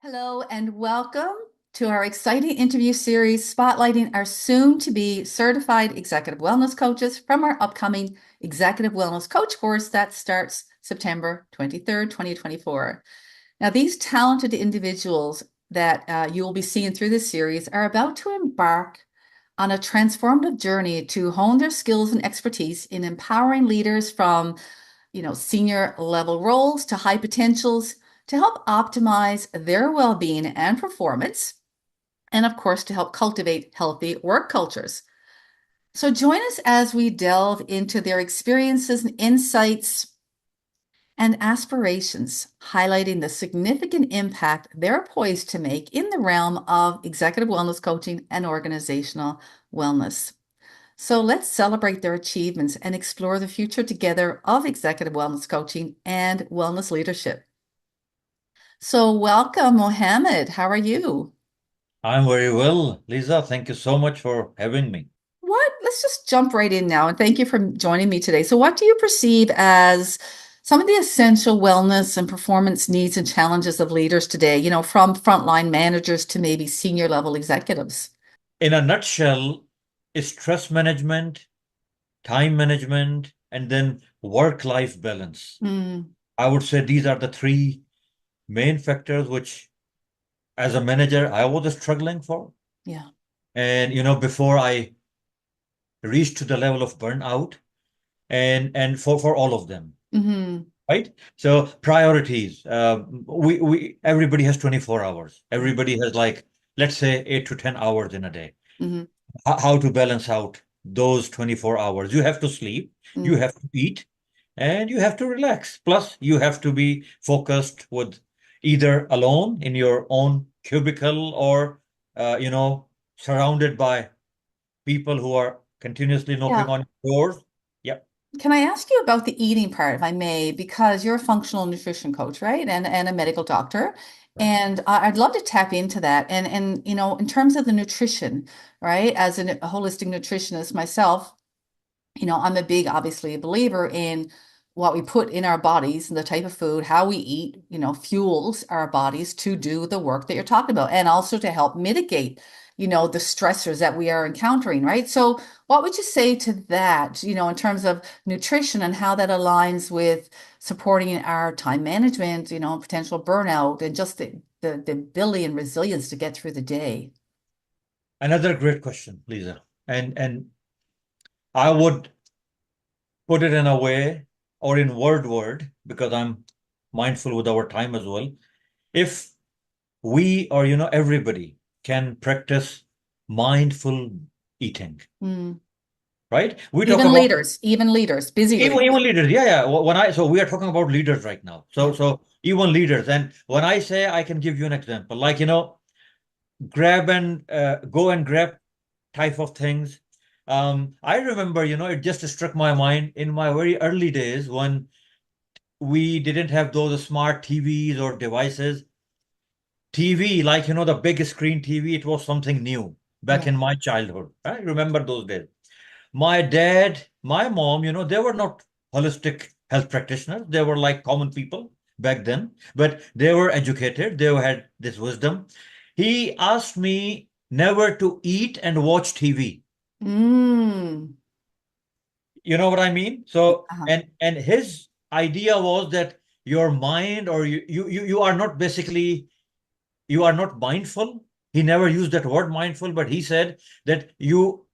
Hello and welcome to our exciting interview series spotlighting our soon-to-be certified executive wellness coaches from our upcoming executive wellness coach course that starts September 23rd, 2024. Now, these talented individuals that you will be seeing through this series are about to embark on a transformative journey to hone their skills and expertise in empowering leaders from, senior level roles to high potentials to help optimize their well-being and performance, and of course, to help cultivate healthy work cultures. So join us as we delve into their experiences and insights and aspirations, highlighting the significant impact they're poised to make in the realm of executive wellness coaching and organizational wellness. So let's celebrate their achievements and explore the future together of executive wellness coaching and wellness leadership. So welcome, Mohammad. How are you? I'm very well, Lisa. Thank you so much for having me. Let's just jump right in now. And thank you for joining me today. So, what do you perceive as some of the essential wellness and performance needs and challenges of leaders today, from frontline managers to maybe senior level executives? In a nutshell, stress management, time management, and then work-life balance. Mm, I would say these are the three main factors which, as a manager, I was struggling for. yeah. And before I reached to the level of burnout, and for all of them, Hmm. right? So priorities. We everybody has 24 hours. Everybody has, like, let's say 8 to 10 hours in a day. Hmm. How to balance out those 24 hours? You have to sleep, you Mm, have to eat, and you have to relax. Plus, you have to be focused with either alone in your own cubicle or surrounded by people who are continuously knocking yeah. on your doors. Yeah. Can I ask you about the eating part, if I may, because you're a functional nutrition coach, right? And a medical doctor. Right. And I'd love to tap into that. And in terms of the nutrition, right? As a holistic nutritionist myself, I'm a big, obviously, a believer in what we put in our bodies and the type of food, how we eat, fuels our bodies to do the work that you're talking about, and also to help mitigate, the stressors that we are encountering, right? So, what would you say to that, in terms of nutrition and how that aligns with supporting our time management, potential burnout, and just the ability and resilience to get through the day? Another great question, Lisa. And I would put it in a way, or in word, because I'm mindful with our time as well. If we, or everybody can practice mindful eating, Mm. right? We talk about Even leaders, busy even leaders. leaders. Yeah, yeah. So we are talking about leaders right now. So Yeah. so even leaders. And when I say, I can give you an example, like, grab and go and grab type of things. I remember, it just struck my mind in my very early days when we didn't have those smart TVs or devices. TV, like, the big screen TV, it was something new back Yeah. in my childhood. I remember those days. My dad, my mom, they were not holistic health practitioners. They were like common people back then, but they were educated. They had this wisdom. He asked me never to eat and watch TV. Mm. You know what I mean? So, Uh-huh. and his idea was that your mind, or you are not, basically, you are not mindful. He never used that word mindful, but he said that you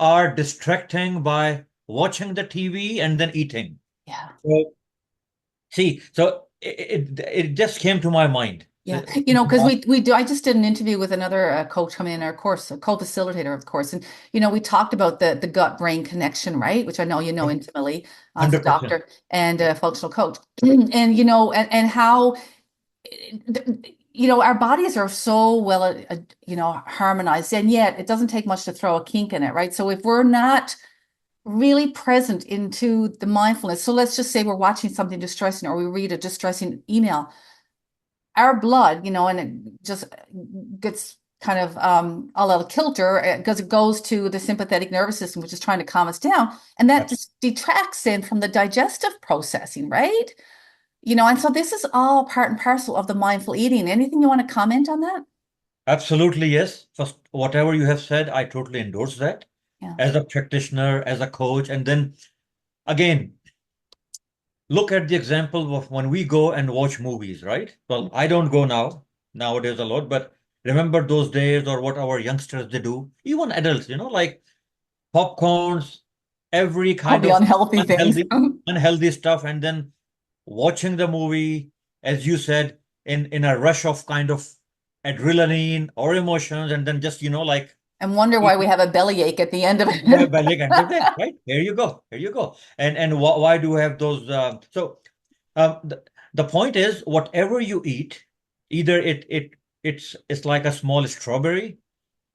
are distracting by watching the TV and then eating. Yeah. So, see, so it just came to my mind. Yeah. So, Because we do, I just did an interview with another coach coming in our course, a co-facilitator of the course. And, we talked about the gut-brain connection, right? Which I know you know intimately as a 100%. doctor and a functional coach. And, and how, our bodies are so well, harmonized, and yet it doesn't take much to throw a kink in it, right? So if we're not really present into the mindfulness, so let's just say we're watching something distressing or we read a distressing email, our blood, and it just gets kind of a little kilter because it goes to the sympathetic nervous system, which is trying to calm us down. And that Absolutely. detracts in from the digestive processing, right? And so this is all part and parcel of the mindful eating. Anything you want to comment on that? Absolutely, yes. First, whatever you have said, I totally endorse that Yeah. as a practitioner, as a coach. And then again, look at the example of when we go and watch movies, right? Well, I don't go nowadays a lot, but remember those days or what our youngsters they do, even adults, like popcorns, every All kind the of unhealthy things. unhealthy stuff, and then watching the movie, as you said, in a rush of kind of adrenaline or emotions, and then just, like And wonder why we eating have a bellyache at the end of by it. leg end of it, right? Here you go. Here you go. And why do we have those? The point is, whatever you eat, either it's like a small strawberry,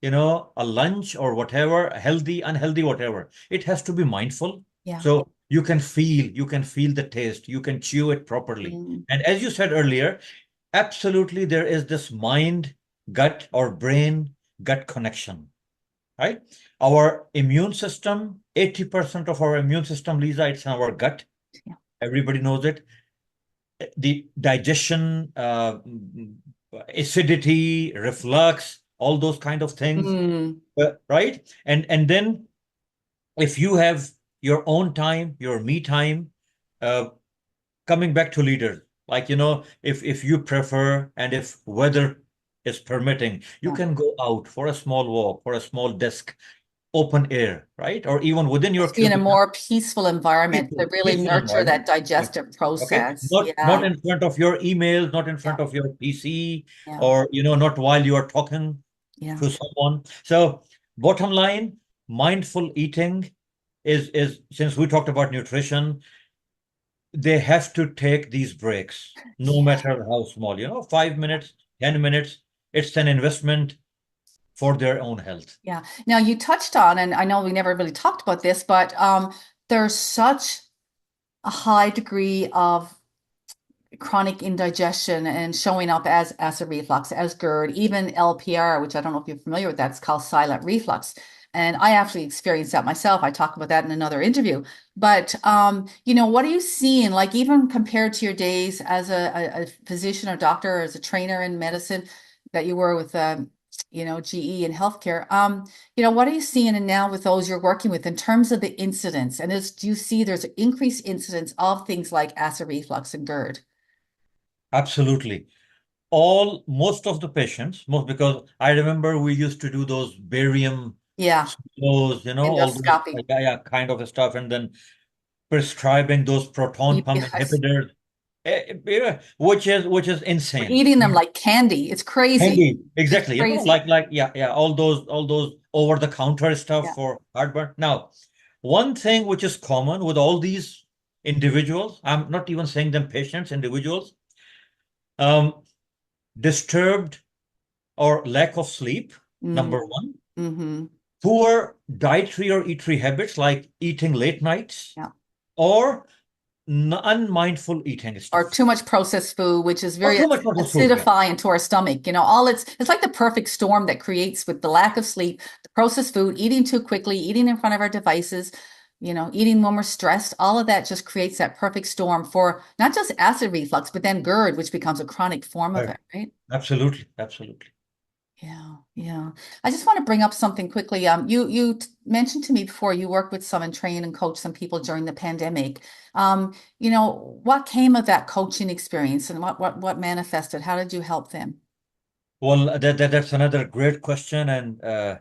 a lunch or whatever, healthy, unhealthy, whatever. It has to be mindful. Yeah. So you can feel the taste, you can chew it properly. Mm. And as you said earlier, absolutely there is this mind, gut or brain gut connection, right? Our immune system, 80% of our immune system, Lisa, it's in our gut. Yeah. Everybody knows it. The digestion, acidity, reflux, all those kind of things, Mm. right? And then if you have your own time, your me time, uh, coming back to leaders, like if you prefer and if weather is permitting, you Yeah. can go out for a small walk, for a small desk, open air, right? Or even within your Just be in a cubicle, more peaceful environment to really peaceful nurture that environment. digestive Okay, process. not Yeah. in front of your emails, not in Yeah. front of your PC, Yeah. or not while you are talking Yeah. to someone. So bottom line, mindful eating is since we talked about nutrition, they have to take these breaks, no Yeah. matter how small, 5 minutes, 10 minutes. It's an investment for their own health. Yeah. Now you touched on, and I know we never really talked about this, but there's such a high degree of chronic indigestion and showing up as acid reflux, as GERD, even LPR, which I don't know if you're familiar with that. It's called silent reflux. And I actually experienced that myself. I talk about that in another interview. But what are you seeing, like even compared to your days as a physician or doctor or as a trainer in medicine that you were with GE and healthcare? What are you seeing and now with those you're working with in terms of the incidence? And do you see there's an increased incidence of things like acid reflux and GERD? Absolutely. Most of the patients, most because I remember we used to do those barium Yeah, those, all those endoscopy. kind of stuff, and then prescribing those proton pump Yes. inhibitors, yeah, which is We're insane. eating them like candy. It's crazy. Handy, It's exactly. crazy. Yeah, all those over the counter stuff Yeah. for heartburn. Now, one thing which is common with all these individuals, I'm not even saying them patients, individuals, um, disturbed or lack of sleep, Mm, number one. mm-hmm. Poor dietary or eatery habits like eating late nights Yeah. or unmindful eating Or stuff too much processed food, which is or very too much processed food. Yeah, acidifying to our stomach. All it's like the perfect storm that creates with the lack of sleep, the processed food, eating too quickly, eating in front of our devices, eating when we're stressed. All of that just creates that perfect storm for not just acid reflux, but then GERD, which becomes a chronic form of right. it, right? Absolutely, absolutely. Yeah, yeah. I just want to bring up something quickly. You mentioned to me before you worked with some and trained and coached some people during the pandemic. What came of that coaching experience and what manifested? How did you help them? Well, that's another great question, and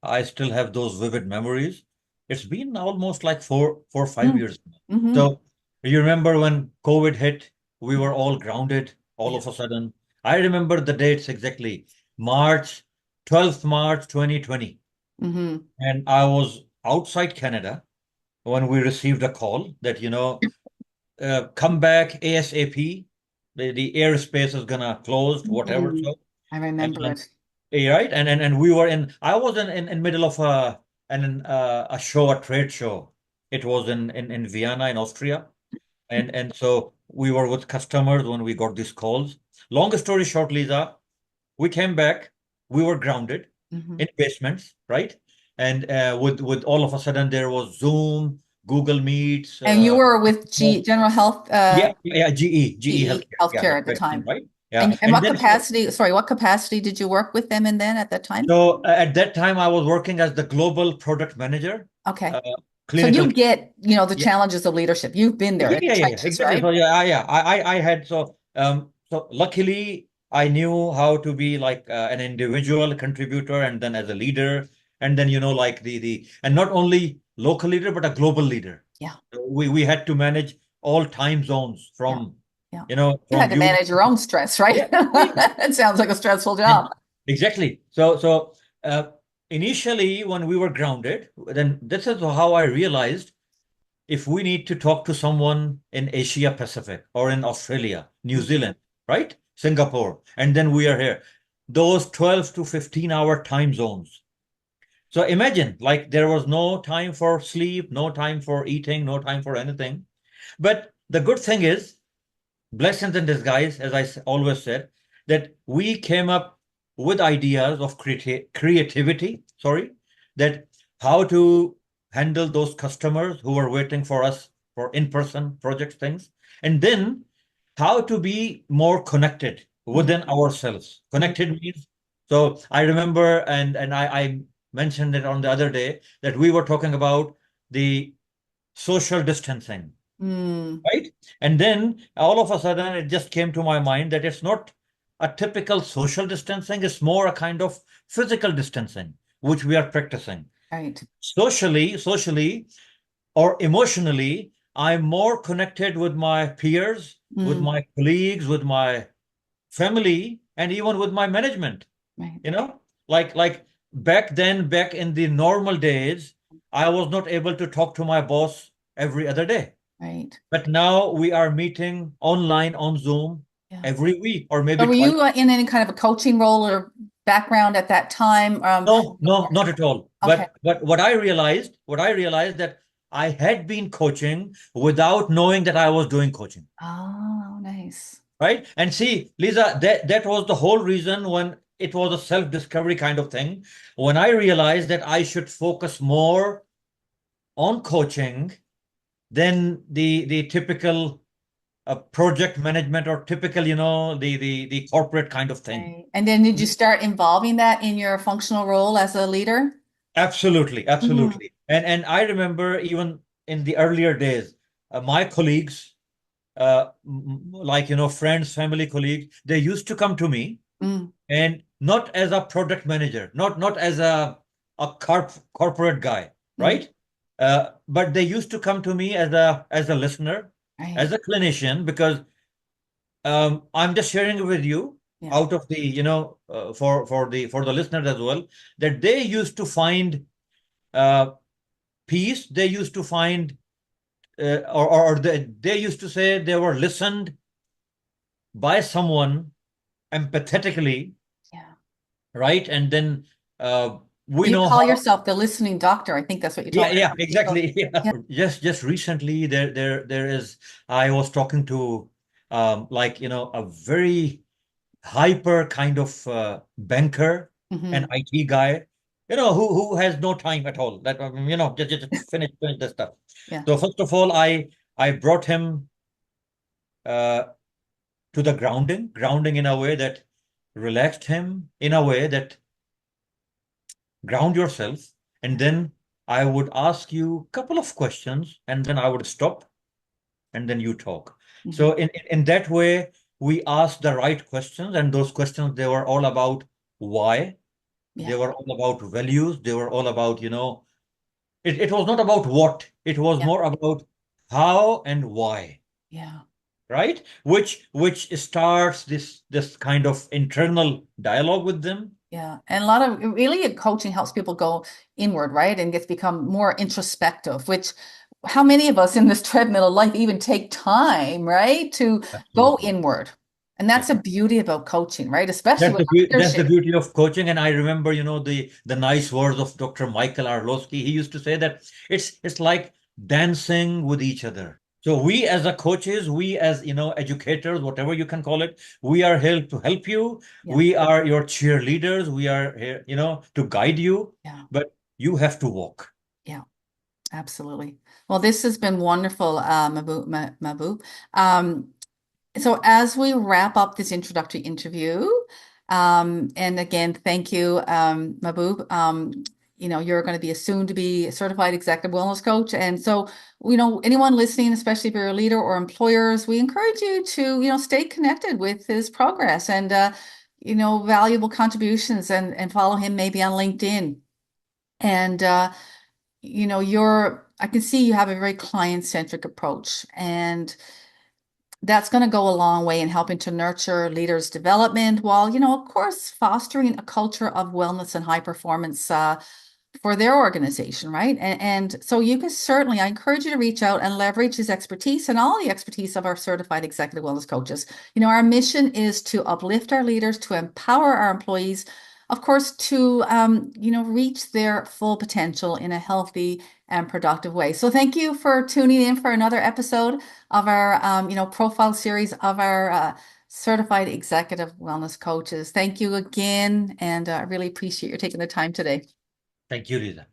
I still have those vivid memories. It's been almost like 5 years. Mm-hmm. So you remember when COVID hit, we were all grounded all Yeah. of a sudden. I remember the dates exactly. March, 12th March 2020. Mm-hmm. And I was outside Canada when we received a call that, come back ASAP. The airspace is gonna close, whatever. Mm-hmm. So, I and, remember and it. right, and we were I was in middle of a show, a trade show. It was in Vienna, in Austria, and so we were with customers when we got these calls. Long story short, Lisa, we came back. We were grounded Mm-hmm. in basements, right? And with all of a sudden there was Zoom, Google Meets. And you were with No, General Health, yeah, GE GE Healthcare. Yeah, Healthcare that's at the right, time. right? Yeah, And and what then capacity, sorry, what capacity did you work with them in then at that time? so at that time I was working as the global product manager, Okay. uh, So clinical. you get, the Yeah, challenges of leadership. You've been there in the yeah, trenches, exactly. right? So I had so luckily I knew how to be like an individual contributor and then as a leader and then like the and not only local leader but a global leader. Yeah. So we had to manage all time zones Yeah. from Yeah. You from had to you. manage your own stress, right? Yeah, yeah. It sounds like a stressful And job. exactly. So initially when we were grounded, then this is how I realized if we need to talk to someone in Asia Pacific or in Australia, New Mm. Zealand, right? Singapore, and then we are here. Those 12 to 15-hour time zones. So imagine like there was no time for sleep, no time for eating, no time for anything. But the good thing is, blessings in disguise, as I always said, that we came up with ideas of creativity, sorry, that how to handle those customers who are waiting for us for in-person project things, and then how to be more connected Mhm. within ourselves. Mhm. Connected means, so I remember, and I mentioned it on the other day, that we were talking about the social distancing, Mm. right? And then all of a sudden it just came to my mind that it's not a typical social distancing, it's more a kind of physical distancing, which we are practicing. Right. Socially or emotionally, I'm more connected with my peers, with Mm. my colleagues, with my family, and even with my management. Right. You know, like back then, back in the normal days, I was not able to talk to my boss every other day. Right. But now we are meeting online on Zoom Yeah. every week or So maybe were twice. you in any kind of a coaching role or background at that time? No, no, not at all. Okay. But what I realized that I had been coaching without knowing that I was doing coaching, Oh, nice. right? And see, Lisa, that was the whole reason when it was a self-discovery kind of thing. When I realized that I should focus more on coaching than the typical project management or typical, the corporate kind of thing. Right. And then did you start involving that in your functional role as a leader? Absolutely, Mhm. absolutely. And I remember even in the earlier days, my colleagues, like friends, family colleagues, they used to come to me Mm. and not as a product manager, not as a corporate guy, Mm. right? But they used to come to me as a listener, Right. as a clinician, because I'm just sharing it with you Yeah. out of the, for the listeners as well, that they used to find uh, peace. They used to find, or they used to say they were listened by someone empathetically, Yeah. right? And then uh, we You know call how. yourself the listening doctor. I think that's what you told Yeah, me. yeah, So, exactly. Yeah. yeah. Just recently, there is. I was talking to, like a very hyper kind of banker, an Hmm. IT guy, who has no time at all. That just finish the stuff. Yeah. So first of all, I brought him uh, to the grounding in a way that relaxed him, in a way that ground yourself, and Yeah. then I would ask you a couple of questions, and then I would stop, and then you talk. Hmm. So in that way, we asked the right questions, and those questions they were all about why. They Yeah. were all about values. They were all about, it was not about what, it was Yeah. more about how and why, Yeah. right? Which starts this kind of internal dialogue with them. Yeah. And a lot of really coaching helps people go inward, right? And gets become more introspective, which how many of us in this treadmill of life even take time, right? To go Absolutely. inward. And that's the beauty about coaching, right? Especially with That's the leadership. beauty of coaching. And I remember, the nice words of Dr. Michael Arlowski. He used to say that it's like dancing with each other. So we as a coaches, we as educators, whatever you can call it, we are here to help you. Yeah. We are your cheerleaders. We are here, to guide you, Yeah. but you have to walk. Yeah. Absolutely. Well, this has been wonderful, Mabu. Um, So as we wrap up this introductory interview, and again, thank you, Mahbub. You're going to be a soon to be certified executive wellness coach. And so, anyone listening, especially if you're a leader or employers, we encourage you to, stay connected with his progress and, valuable contributions and follow him maybe on LinkedIn. And, I can see you have a very client-centric approach, and that's going to go a long way in helping to nurture leaders' development while, of course, fostering a culture of wellness and high performance for their organization, right? And so you can certainly, I encourage you to reach out and leverage his expertise and all the expertise of our certified executive wellness coaches. Our mission is to uplift our leaders, to empower our employees, of course, to, reach their full potential in a healthy and productive way. So thank you for tuning in for another episode of our, profile series of our certified executive wellness coaches. Thank you again, and I really appreciate you taking the time today. Thank you, Lisa.